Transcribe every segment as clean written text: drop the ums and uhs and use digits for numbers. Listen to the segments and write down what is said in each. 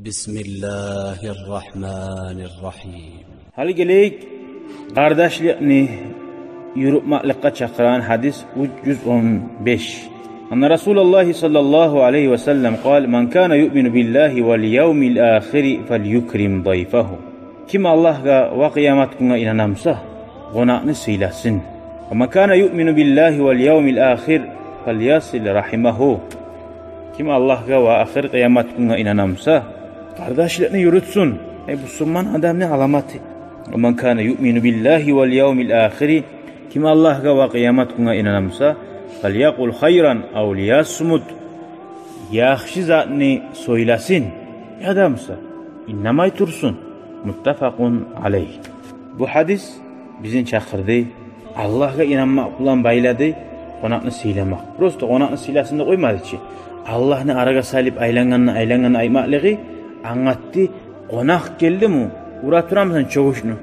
بسم الله الرحمن الرحيم. هل geleyik kardeşliğini yürütmekle çakıran hadis 315. Anna Resulullah sallallahu aleyhi ve sellem قال من كان يؤمن بالله واليوم الآخر فليكرم ضيفه. Kim Allah'a ve kıyamet gününe inanamsa konağını söylesin. ومن كان يؤمن بالله واليوم الآخر فليصل رحمه. Kim Allah'a ve ahir kıyamet gününe inanamsa kardeşliğini yürütsün. Bu Müslüman adamın alamatı. ومن كان يؤمن بالله واليوم الآخر. Kim Allah'a ve kıyamet gününe inanamsa فليقل خيرا أو ليصمت. Yaxşı zatını söylesin. Adamsa innemay tursun. Muttafaqun aleyh. Bu hadis bizim çakırdı. Allah'a inanmak ulan bayladı. Konağını söylemek. Prosto konağını söylesin de koymadı ki. Allah'ını araga salip aylanganını aymaklığı anlattı. Konak geldi mi? Uraturamsan çoğuşunu.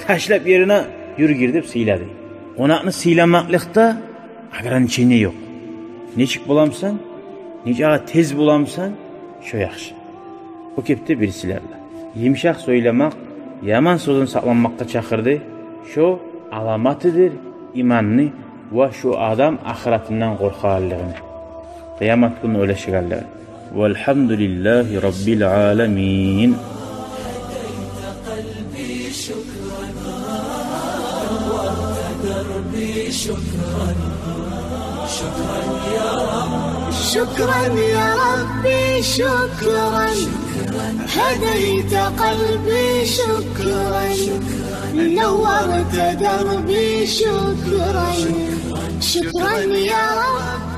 Taşlap yerine yürü girdip söyledi. Konağını söylemeklikte agaran içine yok. Neçik bulamsan, nece tez bulamsan, şu yaxşı. O kepte birisilerle. Yimşak söylemek, yaman sözün saklanmakta çakırdı. Şu alamatıdır imanını ve şu adam ahiretinden korkarlığını. Kıyamet günü öyle şigarlar. Velhamdülillahi Rabbil alemin. شكرا يا ربي شكرا هديت قلبي شكرا نورت دربي شكرا شكرا يا رب